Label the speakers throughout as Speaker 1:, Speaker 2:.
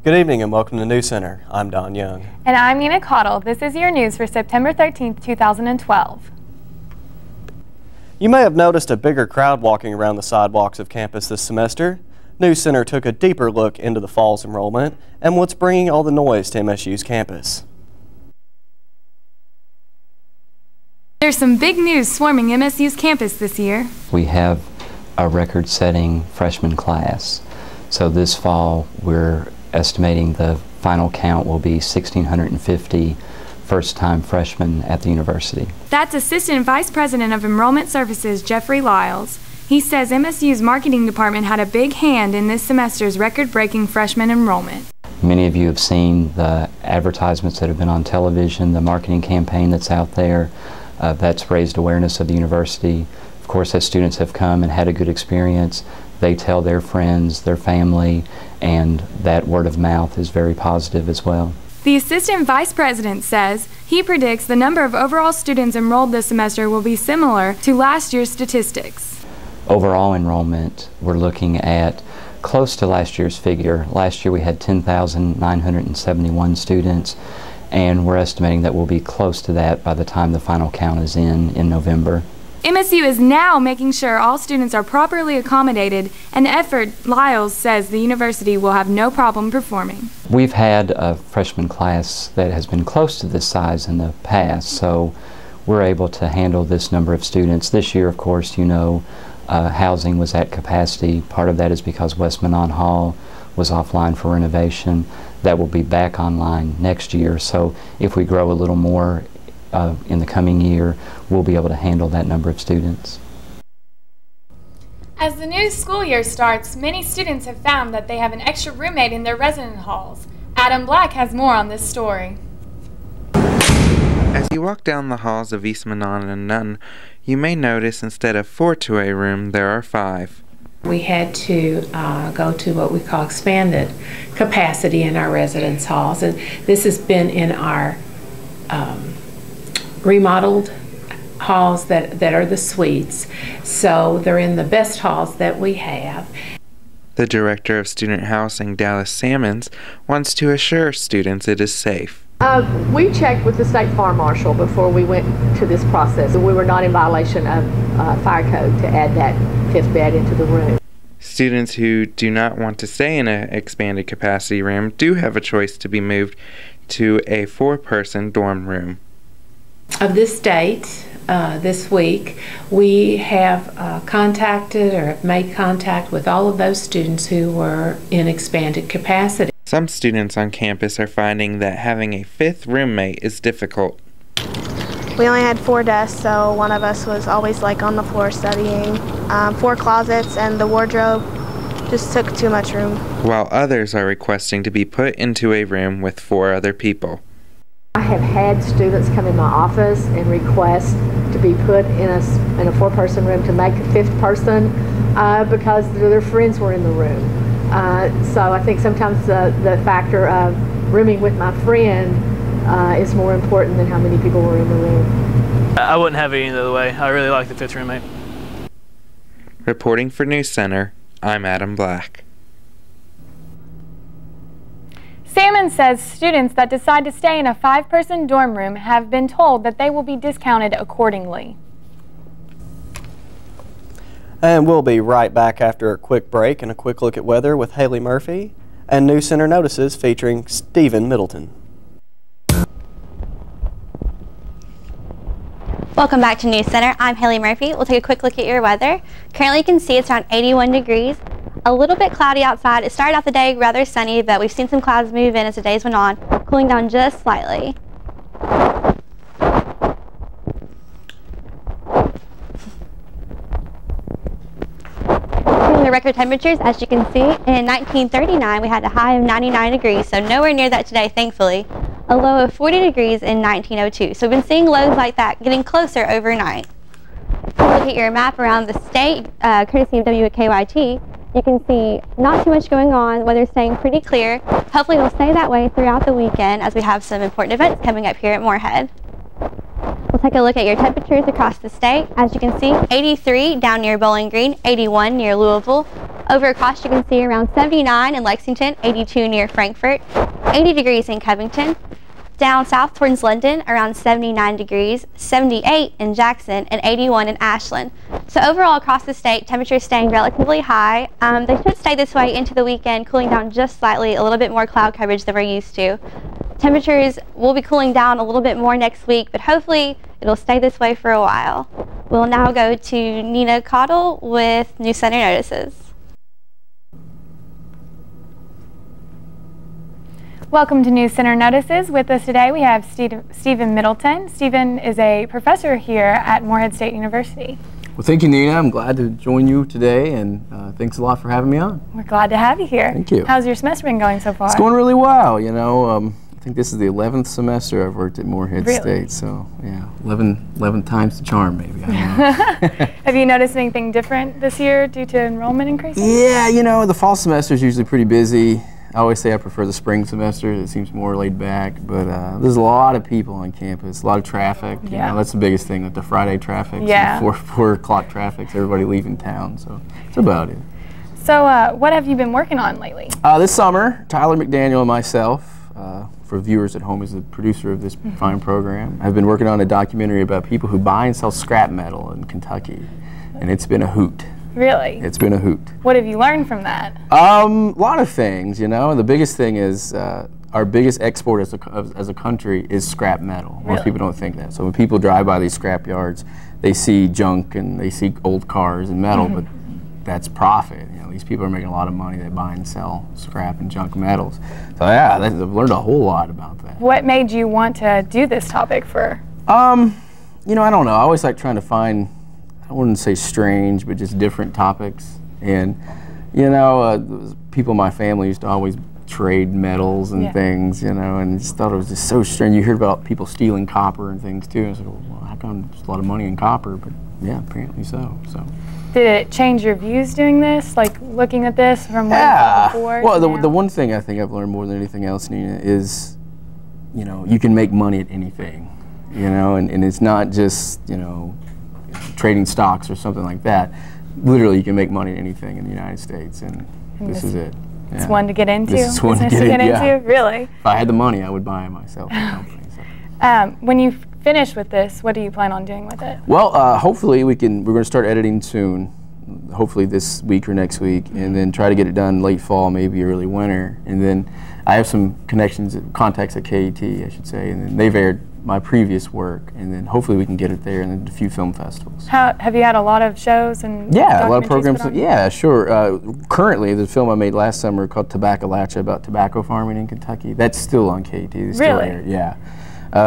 Speaker 1: Good evening and welcome to NewsCenter. I'm Don Young.
Speaker 2: And I'm Nina Cottle. This is your news for September 13th, 2012.
Speaker 1: You may have noticed a bigger crowd walking around the sidewalks of campus this semester. NewsCenter took a deeper look into the fall's enrollment and what's bringing all the noise to MSU's campus.
Speaker 2: There's some big news swarming MSU's campus this year.
Speaker 3: We have a record-setting freshman class. So this fall we're estimating the final count will be 1,650 first-time freshmen at the university.
Speaker 2: That's Assistant Vice President of Enrollment Services, Jeffrey Lyles. He says MSU's marketing department had a big hand in this semester's record-breaking freshman enrollment.
Speaker 3: Many of you have seen the advertisements that have been on television, the marketing campaign that's out there. That's raised awareness of the university. Of course, as students have come and had a good experience, they tell their friends, their family, and that word of mouth is very positive as well.
Speaker 2: The Assistant Vice President says he predicts the number of overall students enrolled this semester will be similar to last year's statistics.
Speaker 3: Overall enrollment, we're looking at close to last year's figure. Last year we had 10,971 students, and we're estimating that we'll be close to that by the time the final count is in November.
Speaker 2: MSU is now making sure all students are properly accommodated, an effort Lyles says the university will have no problem performing.
Speaker 3: We've had a freshman class that has been close to this size in the past, so we're able to handle this number of students. This year, of course, you know, housing was at capacity. Part of that is because West Manon Hall was offline for renovation. That will be back online next year, so if we grow a little more in the coming year, we'll be able to handle that number of students.
Speaker 2: As the new school year starts, many students have found that they have an extra roommate in their resident halls. Adam Black has more on this story.
Speaker 4: As you walk down the halls of East Manon and Nunn, you may notice instead of 4 2A room, there are 5.
Speaker 5: We had to go to what we call expanded capacity in our residence halls, and this has been in our remodeled halls that are the suites, so they're in the best halls that we have.
Speaker 4: The Director of Student Housing, Dallas Sammons, wants to assure students it is safe.
Speaker 6: We checked with the State Fire Marshal before we went to this process. We were not in violation of fire code to add that 5th bed into the room.
Speaker 4: Students who do not want to stay in an expanded capacity room do have a choice to be moved to a 4-person dorm room.
Speaker 5: Of this date, this week, we have contacted or have made contact with all of those students who were in expanded capacity.
Speaker 4: Some students on campus are finding that having a 5th roommate is difficult.
Speaker 7: We only had 4 desks, so one of us was always like on the floor studying. 4 closets and the wardrobe just took too much room.
Speaker 4: While others are requesting to be put into a room with 4 other people.
Speaker 6: I have had students come in my office and request to be put in a 4-person room to make a 5th person because their friends were in the room. So I think sometimes the factor of rooming with my friend is more important than how many people were in the room.
Speaker 8: I wouldn't have it any other way. I really like the 5th roommate.
Speaker 4: Reporting for NewsCenter, I'm Adam Black.
Speaker 2: Salmon says students that decide to stay in a 5-person dorm room have been told that they will be discounted accordingly.
Speaker 1: And we'll be right back after a quick break and a quick look at weather with Haley Murphy and NewsCenter Notices featuring Stephen Middleton.
Speaker 9: Welcome back to NewsCenter. I'm Haley Murphy. We'll take a quick look at your weather. Currently you can see it's around 81 degrees. A little bit cloudy outside. It started off the day rather sunny, but we've seen some clouds move in as the days went on, cooling down just slightly. The record temperatures, as you can see, in 1939 we had a high of 99 degrees, so nowhere near that today, thankfully. A low of 40 degrees in 1902. So we've been seeing lows like that getting closer overnight. If you look at your map around the state, courtesy of WKYT, you can see not too much going on, weather's staying pretty clear. Hopefully it'll stay that way throughout the weekend as we have some important events coming up here at Moorhead. We'll take a look at your temperatures across the state. As you can see, 83 down near Bowling Green, 81 near Louisville, Over across you can see around 79 in Lexington, 82 near Frankfort, 80 degrees in Covington. Down south towards London, around 79 degrees, 78 in Jackson, and 81 in Ashland. So overall across the state, temperatures staying relatively high. They should stay this way into the weekend, cooling down just slightly, a little bit more cloud coverage than we're used to. Temperatures will be cooling down a little bit more next week, but hopefully it'll stay this way for a while. We'll now go to Nina Cottle with NewsCenter Notices.
Speaker 2: Welcome to NewsCenter Notices. With us today we have Stephen Middleton. Stephen is a professor here at Morehead State University.
Speaker 10: Well, thank you, Nina. I'm glad to join you today, and thanks a lot for having me on.
Speaker 2: We're glad to have you here.
Speaker 10: Thank you.
Speaker 2: How's your semester been going so far?
Speaker 10: It's going really well. You know, I think this is the 11th semester I've worked at Morehead State, so yeah, 11 times the charm, maybe. I don't know.
Speaker 2: Have you noticed anything different this year due to enrollment increases?
Speaker 10: Yeah, you know, the fall semester is usually pretty busy. I always say I prefer the spring semester. It seems more laid back, but there's a lot of people on campus, a lot of traffic. You know, that's the biggest thing, like the Friday traffic, 4 o'clock traffic, everybody leaving town, so that's about it.
Speaker 2: So what have you been working on lately?
Speaker 10: This summer, Tyler McDaniel and myself, for viewers at home, is the producer of this fine program. I've been working on a documentary about people who buy and sell scrap metal in Kentucky, and it's been a hoot.
Speaker 2: Really?
Speaker 10: It's been a hoot.
Speaker 2: What have you learned from that?
Speaker 10: A lot of things, you know. The biggest thing is our biggest export as a country is scrap metal. Most people don't think that. So when people drive by these scrap yards, they see junk and they see old cars and metal, but that's profit. You know, these people are making a lot of money. They buy and sell scrap and junk metals. So yeah, I've learned a whole lot about that.
Speaker 2: What made you want to do this topic for?
Speaker 10: You know, I don't know. I always like trying to find, I wouldn't say strange, but just different topics. And, you know, people in my family used to always trade metals and things, you know, and just thought it was just so strange. You heard about people stealing copper and things too. And I said, well, how come there's a lot of money in copper? But yeah, apparently so.
Speaker 2: Did it change your views doing this, like looking at this from what you thought before?
Speaker 10: Well, the one thing I think I've learned more than anything else, Nina, is, you know, you can make money at anything, you know, and it's not just, you know, trading stocks or something like that. Literally, you can make money at anything in the United States, and this is it.
Speaker 2: It's one to get into.
Speaker 10: This is one to get into.
Speaker 2: Really?
Speaker 10: If I had the money, I would buy it myself.
Speaker 2: When you finish with this, what do you plan on doing with it?
Speaker 10: Well, hopefully we're going to start editing soon. Hopefully this week or next week, and then try to get it done late fall, maybe early winter. And then I have some contacts at KET, I should say, and then they've aired my previous work, and then hopefully we can get it there and then a few film festivals.
Speaker 2: Have you had a lot of shows and
Speaker 10: a lot of programs? Yeah, sure. Currently, the film I made last summer called Tobacco-Latcha about tobacco farming in Kentucky. That's still on KET.
Speaker 2: Really?
Speaker 10: Yeah.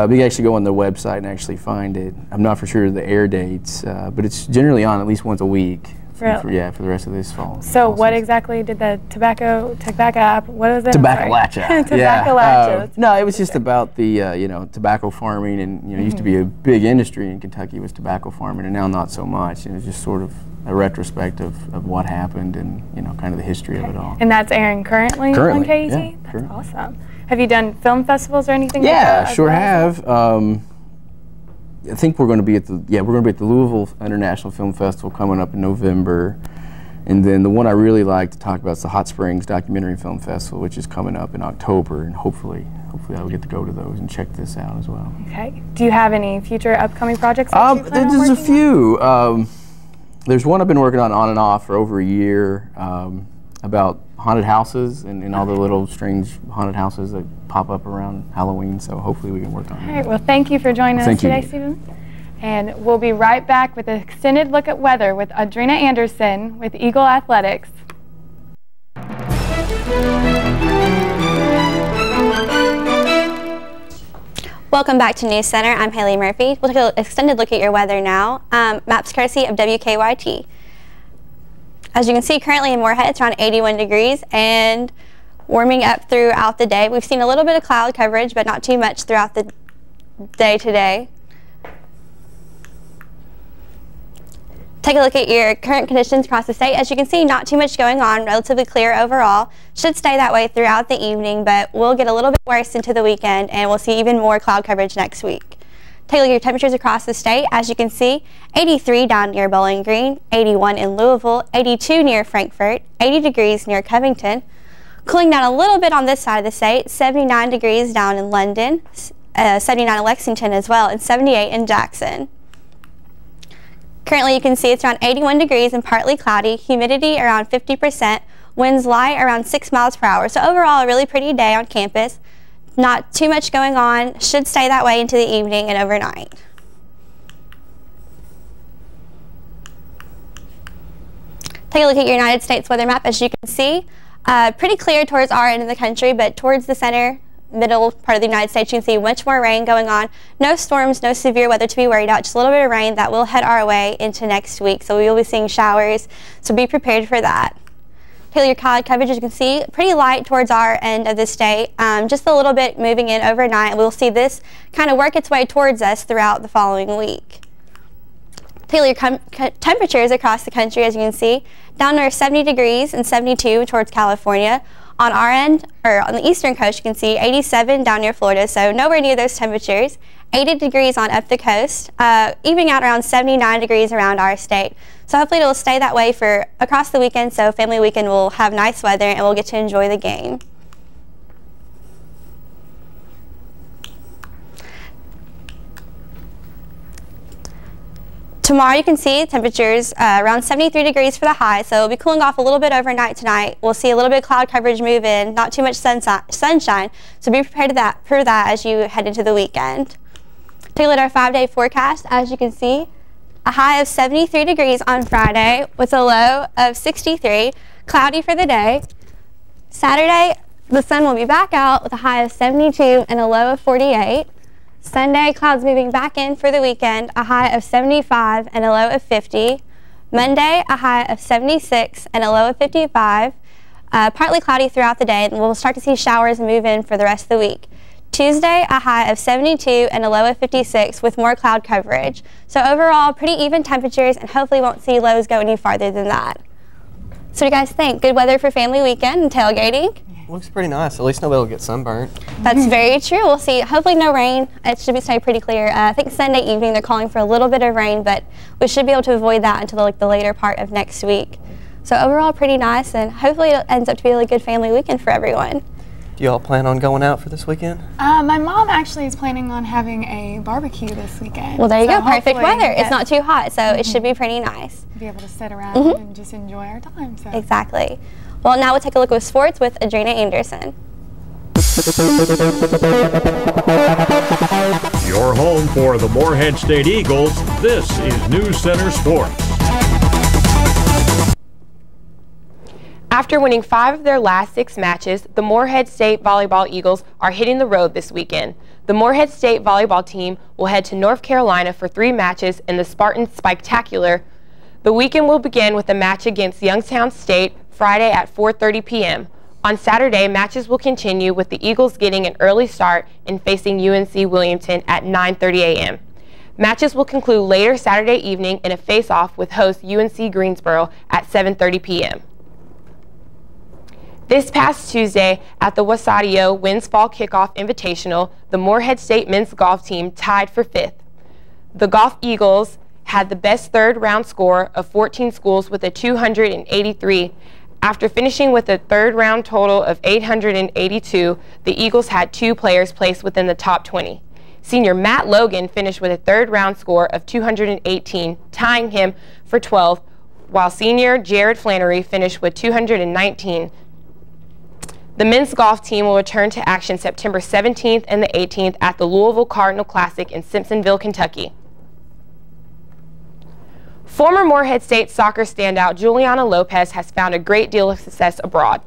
Speaker 10: We can actually go on the website and actually find it. I'm not for sure of the air dates, but it's generally on at least once a week. For the rest of this fall.
Speaker 2: So what exactly did the tobacco app, what was it?
Speaker 10: Tobacco-Latcha.
Speaker 2: Tobacco-Latcha.
Speaker 10: No, it was just about the, you know, tobacco farming, and, you know, it used to be a big industry in Kentucky was tobacco farming, and now not so much. And it's just sort of a retrospect of what happened and, you know, kind of the history of it all.
Speaker 2: And that's airing currently on KET?
Speaker 10: Yeah,
Speaker 2: that's awesome. Have you done film festivals or anything?
Speaker 10: Yeah, sure have. I think we're going to be at the Louisville International Film Festival coming up in November, and then the one I really like to talk about is the Hot Springs Documentary Film Festival, which is coming up in October, and hopefully I'll get to go to those and check this out as well.
Speaker 2: Okay. Do you have any future upcoming projects that you plan on
Speaker 10: There's
Speaker 2: working
Speaker 10: a few. There's one I've been working on and off for over a year about haunted houses and all the little strange haunted houses that pop up around Halloween, so hopefully we can work on that.
Speaker 2: All right, well, thank you for joining us today, Stephen. And we'll be right back with an extended look at weather with Audrina Anderson with Eagle Athletics.
Speaker 9: Welcome back to NewsCenter. I'm Haley Murphy. We'll take an extended look at your weather now. Maps courtesy of WKYT. As you can see, currently in Morehead, it's around 81 degrees and warming up throughout the day. We've seen a little bit of cloud coverage, but not too much throughout the day today. Take a look at your current conditions across the state. As you can see, not too much going on, relatively clear overall. Should stay that way throughout the evening, but we'll get a little bit worse into the weekend, and we'll see even more cloud coverage next week. Take a look at your temperatures across the state. As you can see, 83 down near Bowling Green, 81 in Louisville, 82 near Frankfort, 80 degrees near Covington. Cooling down a little bit on this side of the state, 79 degrees down in London, 79 in Lexington as well, and 78 in Jackson. Currently you can see it's around 81 degrees and partly cloudy, humidity around 50%, winds light around 6 miles per hour. So overall a really pretty day on campus. Not too much going on, should stay that way into the evening and overnight. Take a look at your United States weather map. As you can see, pretty clear towards our end of the country, but towards the center, middle part of the United States, you can see much more rain going on. No storms, no severe weather to be worried about, just a little bit of rain that will head our way into next week. So we will be seeing showers, so be prepared for that. Take your cloud coverage, as you can see, pretty light towards our end of the state, just a little bit moving in overnight. We'll see this kind of work its way towards us throughout the following week. Take your temperatures across the country, as you can see, down near 70 degrees and 72 towards California. On our end, or on the eastern coast, you can see 87 down near Florida, so nowhere near those temperatures. 80 degrees on up the coast, evening out around 79 degrees around our state. So hopefully it will stay that way for across the weekend, so family weekend will have nice weather and we'll get to enjoy the game. Tomorrow you can see temperatures around 73 degrees for the high, so it'll be cooling off a little bit overnight tonight. We'll see a little bit of cloud coverage move in, not too much sunshine, so be prepared for that as you head into the weekend. Take a look at our 5-day forecast. As you can see, a high of 73 degrees on Friday with a low of 63, cloudy for the day. Saturday, the sun will be back out with a high of 72 and a low of 48. Sunday, clouds moving back in for the weekend, a high of 75 and a low of 50. Monday, a high of 76 and a low of 55. Partly cloudy throughout the day, and we'll start to see showers move in for the rest of the week. Tuesday, a high of 72 and a low of 56 with more cloud coverage. So overall, pretty even temperatures, and hopefully won't see lows go any farther than that. So what do you guys think? Good weather for family weekend and tailgating?
Speaker 1: Looks pretty nice. At least nobody will get sunburnt.
Speaker 9: That's very true. We'll see. Hopefully no rain. It should be stay pretty clear. I think Sunday evening they're calling for a little bit of rain, but we should be able to avoid that until the later part of next week. So overall pretty nice, and hopefully it ends up to be a really good family weekend for everyone.
Speaker 1: Do you all plan on going out for this weekend?
Speaker 2: My mom actually is planning on having a barbecue this weekend.
Speaker 9: Well, there you go. Perfect weather. It's not too hot, so it should be pretty nice.
Speaker 2: Be able to sit around and just enjoy our time. So.
Speaker 9: Exactly. Well, now we'll take a look at sports with Adrena Anderson.
Speaker 11: Your home for the Morehead State Eagles, this is NewsCenter Sports.
Speaker 12: After winning 5 of their last 6 matches, the Morehead State Volleyball Eagles are hitting the road this weekend. The Morehead State Volleyball team will head to North Carolina for 3 matches in the Spartan Spectacular. The weekend will begin with a match against Youngstown State Friday at 4:30 p.m. On Saturday, matches will continue with the Eagles getting an early start and facing UNC Williamson at 9:30 a.m. Matches will conclude later Saturday evening in a face-off with host UNC Greensboro at 7:30 p.m. This past Tuesday at the Wasadio Winds Fall Kickoff Invitational, the Morehead State men's golf team tied for 5th. The Golf Eagles had the best third-round score of 14 schools with a 283. After finishing with a third-round total of 882, the Eagles had 2 players placed within the top 20. Senior Matt Logan finished with a third-round score of 218, tying him for 12th, while senior Jared Flannery finished with 219. The men's golf team will return to action September 17th and the 18th at the Louisville Cardinal Classic in Simpsonville, Kentucky. Former Morehead State soccer standout Juliana Lopez has found a great deal of success abroad.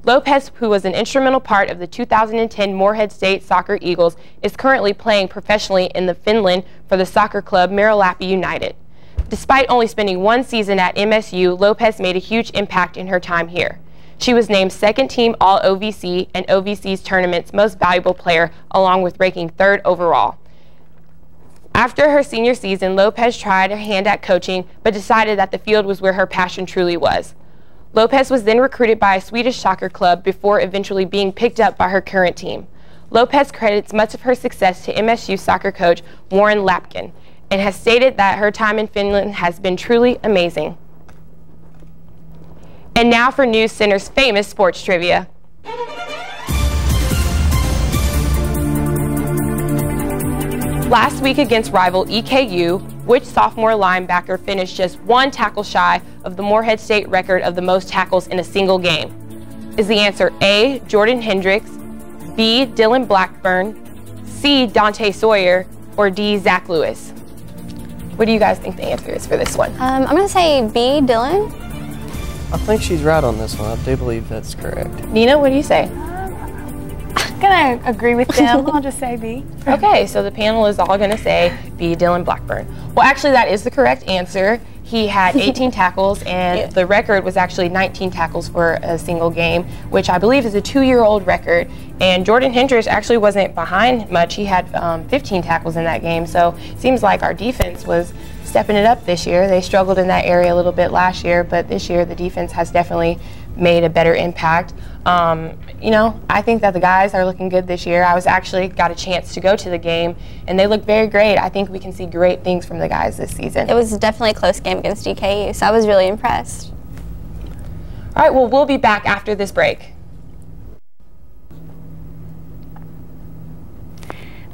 Speaker 12: Lopez, who was an instrumental part of the 2010 Morehead State Soccer Eagles, is currently playing professionally in Finland for the soccer club Merilappi United. Despite only spending 1 season at MSU, Lopez made a huge impact in her time here. She was named 2nd team All-OVC and OVC's tournament's most valuable player, along with ranking 3rd overall. After her senior season, Lopez tried her hand at coaching, but decided that the field was where her passion truly was. Lopez was then recruited by a Swedish soccer club before eventually being picked up by her current team. Lopez credits much of her success to MSU soccer coach Warren Lapkin and has stated that her time in Finland has been truly amazing. And now for NewsCenter's famous sports trivia. Last week against rival EKU, which sophomore linebacker finished just one tackle shy of the Morehead State record of the most tackles in a single game? Is the answer A, Jordan Hendricks, B, Dylan Blackburn, C, Dante Sawyer, or D, Zach Lewis? What do you guys think the answer is for this one?
Speaker 9: I'm going to say B, Dylan.
Speaker 1: I think she's right on this one. I do believe that's correct.
Speaker 12: Nina, what do you say?
Speaker 2: I'm going to agree with them. I'll just say B.
Speaker 12: Okay, so the panel is all going to say B, Dylan Blackburn. Well, actually, that is the correct answer. He had 18 tackles, and the record was actually 19 tackles for a single game, which I believe is a 2-year-old record. And Jordan Hendricks actually wasn't behind much. He had 15 tackles in that game, so it seems like our defense was stepping it up this year. They struggled in that area a little bit last year, but this year the defense has definitely made a better impact. You know, I think that the guys are looking good this year. I was actually got a chance to go to the game, and they look very great. I think we can see great things from the guys this season.
Speaker 9: It was definitely a close game against DKU, so I was really impressed.
Speaker 12: All right, well, we'll be back after this break.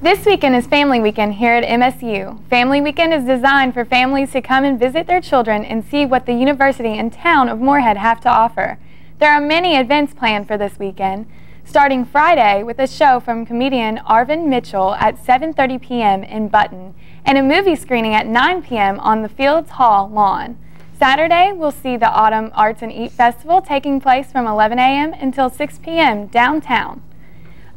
Speaker 2: This weekend is Family Weekend here at MSU. Family Weekend is designed for families to come and visit their children and see what the university and town of Morehead have to offer. There are many events planned for this weekend, starting Friday with a show from comedian Arvin Mitchell at 7:30 p.m. in Button, and a movie screening at 9 p.m. on the Fields Hall lawn. Saturday, we'll see the Autumn Arts and Eat Festival taking place from 11 a.m. until 6 p.m. downtown.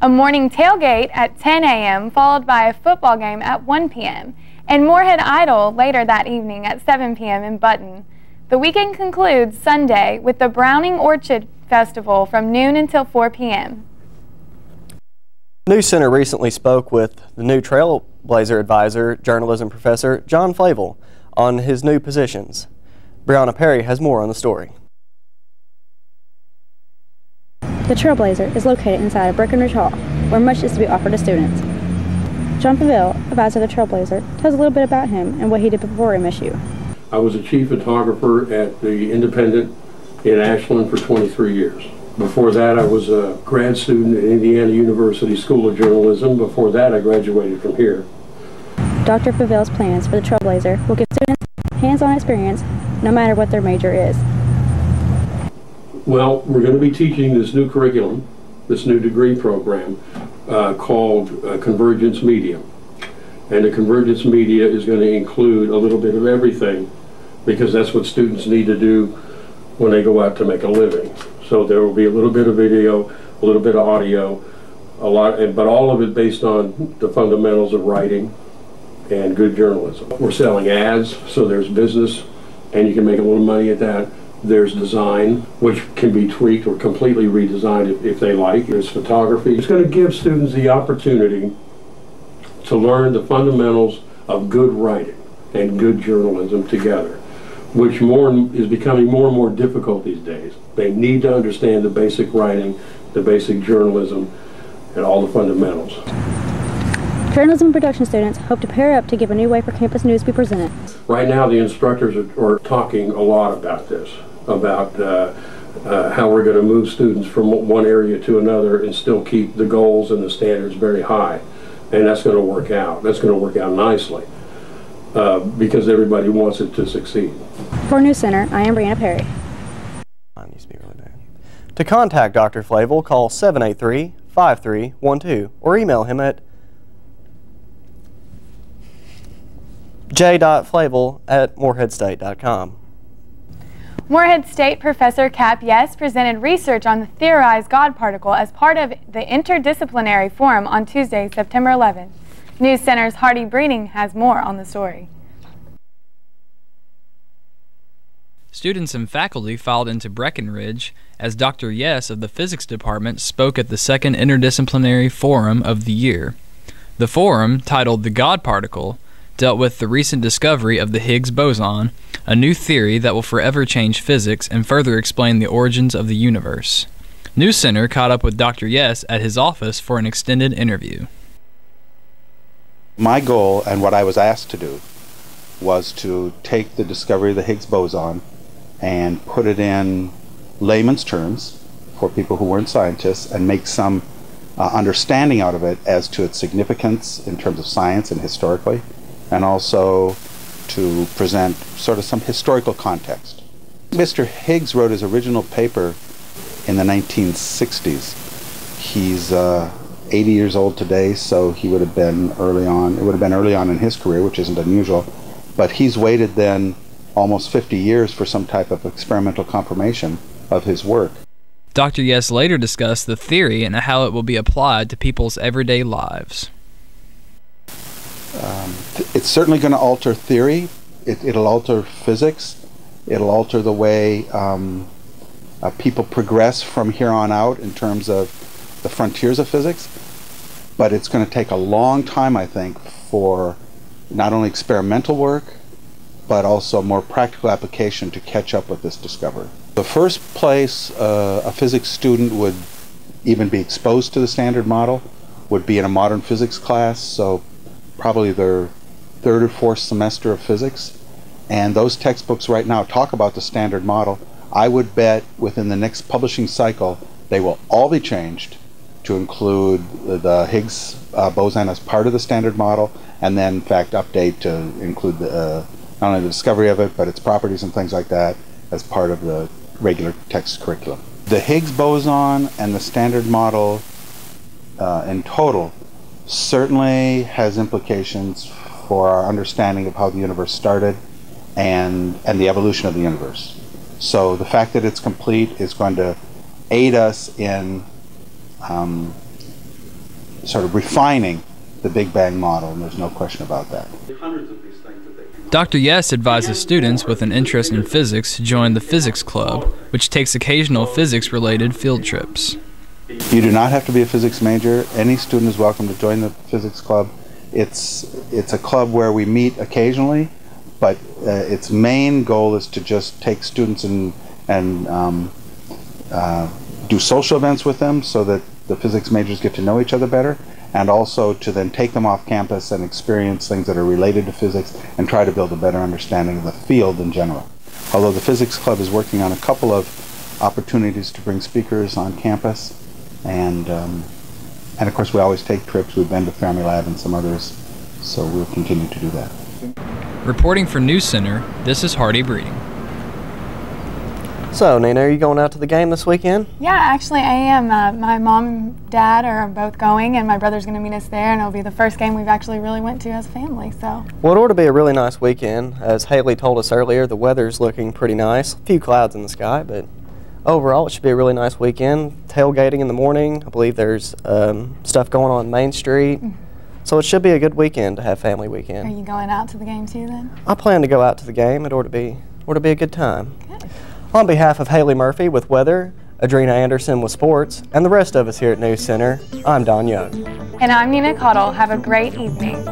Speaker 2: A morning tailgate at 10 a.m. followed by a football game at 1 p.m. and Morehead Idol later that evening at 7 p.m. in Button. The weekend concludes Sunday with the Browning Orchard Festival from noon until 4 p.m.
Speaker 1: NewsCenter recently spoke with the new Trailblazer Advisor, journalism professor John Flavel, on his new positions. Brianna Perry has more on the story.
Speaker 13: The Trailblazer is located inside of Breckenridge Hall, where much is to be offered to students. John Flavel, advisor of the Trailblazer, tells a little bit about him and what he did before MSU.
Speaker 14: I was a chief photographer at the Independent in Ashland for 23 years. Before that, I was a grad student at Indiana University School of Journalism. Before that, I graduated from here.
Speaker 13: Dr. Flavel's plans for the Trailblazer will give students hands-on experience no matter what their major is.
Speaker 14: Well, we're going to be teaching this new curriculum, this new degree program called Convergence Media. And the Convergence Media is going to include a little bit of everything, because that's what students need to do when they go out to make a living. So there will be a little bit of video, a little bit of audio, but all of it based on the fundamentals of writing and good journalism. We're selling ads, so there's business, and you can make a little money at that. There's design, which can be tweaked or completely redesigned if they like. There's photography. It's going to give students the opportunity to learn the fundamentals of good writing and good journalism together, which is becoming more and more difficult these days. They need to understand the basic writing, the basic journalism, and all the fundamentals.
Speaker 13: Journalism and production students hope to pair up to give a new way for campus news to be presented.
Speaker 14: Right now, the instructors are talking a lot about this, about how we're going to move students from one area to another and still keep the goals and the standards very high. And that's going to work out. That's going to work out nicely because everybody wants it to succeed.
Speaker 13: For NewsCenter, I am Brianna Perry.
Speaker 1: To contact Dr. Flavel, call 783-5312 or email him at j.flavel@moreheadstate.com.
Speaker 2: Morehead State Professor Cap Yes presented research on the theorized God particle as part of the Interdisciplinary Forum on Tuesday, September 11th. NewsCenter's Hardy Breeding has more on the story.
Speaker 15: Students and faculty filed into Breckenridge as Dr. Yes of the Physics Department spoke at the second Interdisciplinary Forum of the year. The forum, titled The God Particle, dealt with the recent discovery of the Higgs boson, a new theory that will forever change physics and further explain the origins of the universe. NewsCenter caught up with Dr. Yes at his office for an extended interview.
Speaker 16: My goal, and what I was asked to do, was to take the discovery of the Higgs boson and put it in layman's terms for people who weren't scientists and make some understanding out of it as to its significance in terms of science and historically, and also to present sort of some historical context. Mr. Higgs wrote his original paper in the 1960s. He's 80 years old today, so he would have been early on. It would have been early on in his career, which isn't unusual. But he's waited then almost 50 years for some type of experimental confirmation of his work.
Speaker 15: Dr. Yes later discussed the theory and how it will be applied to people's everyday lives.
Speaker 16: It's certainly going to alter theory. It'll alter physics. It'll alter the way people progress from here on out in terms of the frontiers of physics. But it's going to take a long time, I think, for not only experimental work, but also more practical application to catch up with this discovery. The first place a physics student would even be exposed to the Standard Model would be in a modern physics class, so probably their third or fourth semester of physics. And those textbooks right now talk about the Standard Model. I would bet within the next publishing cycle they will all be changed to include the Higgs boson as part of the Standard Model, and then in fact update to include the, not only the discovery of it, but its properties and things like that as part of the regular text curriculum. The Higgs boson and the Standard Model in total certainly has implications for our understanding of how the universe started and the evolution of the universe. So the fact that it's complete is going to aid us in sort of refining the Big Bang model, and there's no question about that.
Speaker 15: Dr. Yes advises students with an interest in physics to join the Physics Club, which takes occasional physics-related field trips.
Speaker 16: You do not have to be a physics major. Any student is welcome to join the Physics Club. It's a club where we meet occasionally, but its main goal is to just take students and do social events with them so that the physics majors get to know each other better, and also to then take them off campus and experience things that are related to physics and try to build a better understanding of the field in general. Although the Physics Club is working on a couple of opportunities to bring speakers on campus, and of course we always take trips. We've been to Fermilab and some others, so we'll continue to do that.
Speaker 15: Reporting for NewsCenter, this is Hardy Breeding.
Speaker 1: So, Nina, are you going out to the game this weekend?
Speaker 2: Yeah, actually I am. My mom and dad are both going, and my brother's going to meet us there, and it'll be the first game we've actually really went to as a family. So.
Speaker 1: Well, it ought to be a really nice weekend. As Haley told us earlier, the weather's looking pretty nice. A few clouds in the sky, but overall it should be a really nice weekend. Tailgating in the morning. I believe there's stuff going on Main Street. So it should be a good weekend to have family weekend.
Speaker 2: Are you going out to the game too then?
Speaker 1: I plan to go out to the game. It ought to be a good time. Good. On behalf of Haley Murphy with weather, Adrena Anderson with sports, and the rest of us here at NewsCenter, I'm Don Young.
Speaker 2: And I'm Nina Cottle. Have a great evening.